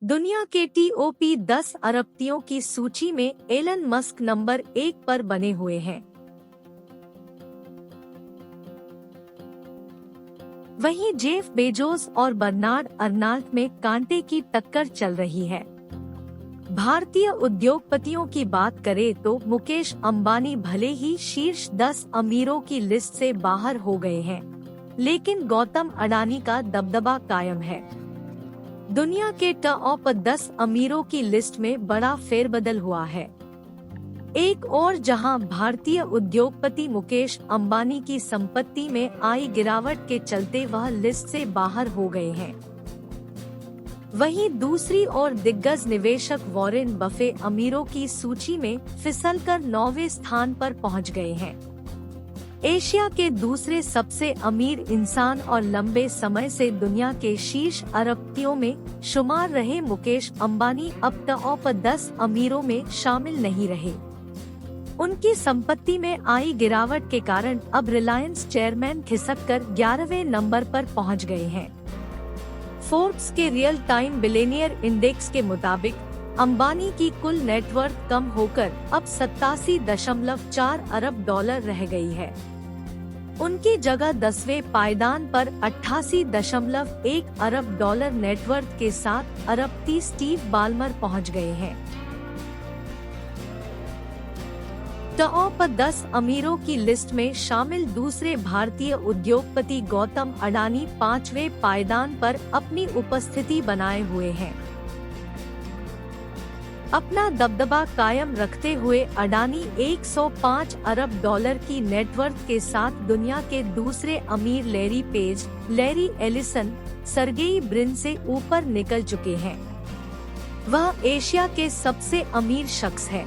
दुनिया के टॉप 10 अरबपतियों की सूची में एलन मस्क नंबर 1 पर बने हुए हैं। वहीं जेफ बेजोस और बर्नार्ड अर्नाल्ड में कांटे की टक्कर चल रही है। भारतीय उद्योगपतियों की बात करें तो मुकेश अंबानी भले ही शीर्ष 10 अमीरों की लिस्ट से बाहर हो गए हैं, लेकिन गौतम अडानी का दबदबा कायम है। दुनिया के टॉप 10 अमीरों की लिस्ट में बड़ा फेरबदल हुआ है। एक और जहां भारतीय उद्योगपति मुकेश अंबानी की संपत्ति में आई गिरावट के चलते वह लिस्ट से बाहर हो गए हैं, वहीं दूसरी ओर दिग्गज निवेशक वॉरेन बफे अमीरों की सूची में फिसलकर 9वें स्थान पर पहुंच गए हैं। एशिया के दूसरे सबसे अमीर इंसान और लंबे समय से दुनिया के शीर्ष अरबपतियों में शुमार रहे मुकेश अंबानी अब टॉप 10 अमीरों में शामिल नहीं रहे। उनकी संपत्ति में आई गिरावट के कारण अब रिलायंस चेयरमैन खिसककर 11वें नंबर पर पहुंच गए हैं। फोर्ब्स के रियल टाइम बिलियनियर इंडेक्स के मुताबिक अंबानी की कुल नेटवर्थ कम होकर अब 87.4 अरब डॉलर रह गई है। उनकी जगह 10वें पायदान पर 88.1 अरब डॉलर नेटवर्थ के साथ अरबपति स्टीव बाल्मर पहुंच गए हैं। टॉप 10 अमीरों की लिस्ट में शामिल दूसरे भारतीय उद्योगपति गौतम अडानी 5वें पायदान पर अपनी उपस्थिति बनाए हुए हैं। अपना दबदबा कायम रखते हुए अडानी 105 अरब डॉलर की नेटवर्थ के साथ दुनिया के दूसरे अमीर Larry page, Larry Ellison, Sergey Brin से ऊपर निकल चुके हैं। वह एशिया के सबसे अमीर शख्स है।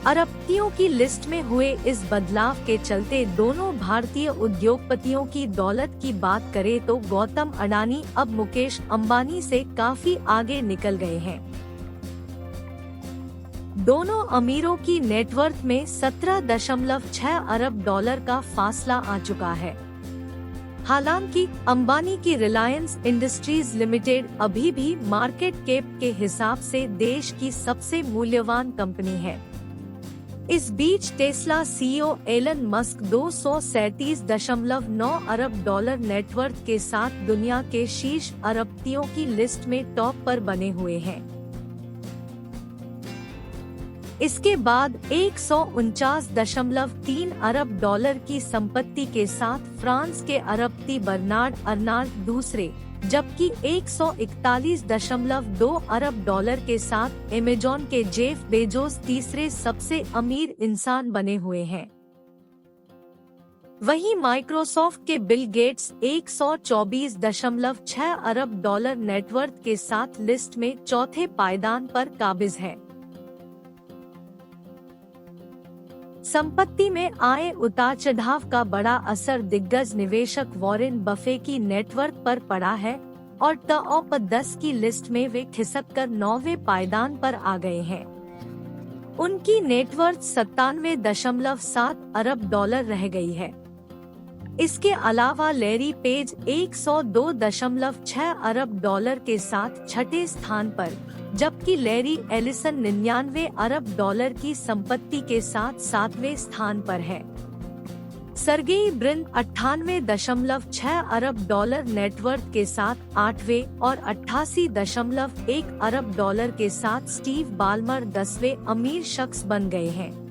अरबपतियों की लिस्ट में हुए इस बदलाव के चलते दोनों भारतीय उद्योगपतियों की दौलत की बात करें तो गौतम अडानी अब मुकेश अंबानी से काफी आगे निकल गए हैं। दोनों अमीरों की नेटवर्थ में 17.6 अरब डॉलर का फासला आ चुका है। हालांकि अंबानी की रिलायंस इंडस्ट्रीज लिमिटेड अभी भी मार्केट कैप के हिसाब से देश की सबसे मूल्यवान कंपनी है। इस बीच टेस्ला सीईओ एलन मस्क 237.9 अरब डॉलर नेटवर्थ के साथ दुनिया के शीर्ष अरबपतियों की लिस्ट में टॉप पर बने हुए हैं। इसके बाद 149.3 अरब डॉलर की संपत्ति के साथ फ्रांस के अरबपति बर्नार्ड अर्नाल्ड दूसरे, जबकि 141.2 अरब डॉलर के साथ अमेज़न के जेफ बेजोस तीसरे सबसे अमीर इंसान बने हुए हैं। वहीं माइक्रोसॉफ्ट के बिल गेट्स 124.6 अरब डॉलर नेटवर्थ के साथ लिस्ट में चौथे पायदान पर काबिज है। संपत्ति में आए उतार चढ़ाव का बड़ा असर दिग्गज निवेशक वॉरेन बफे की नेटवर्थ पर पड़ा है और टॉप 10 की लिस्ट में वे खिसककर 9वें पायदान पर आ गए हैं। उनकी नेटवर्थ 97.7 अरब डॉलर रह गई है। इसके अलावा लैरी पेज 102.6 अरब डॉलर के साथ छठे स्थान पर, जबकि लैरी एलिसन 99 अरब डॉलर की संपत्ति के साथ 7वें स्थान पर है। सर्गेई ब्रिन 98.6 अरब डॉलर नेटवर्थ के साथ 8वें और 88.1 अरब डॉलर के साथ स्टीव बाल्मर 10वें अमीर शख्स बन गए हैं।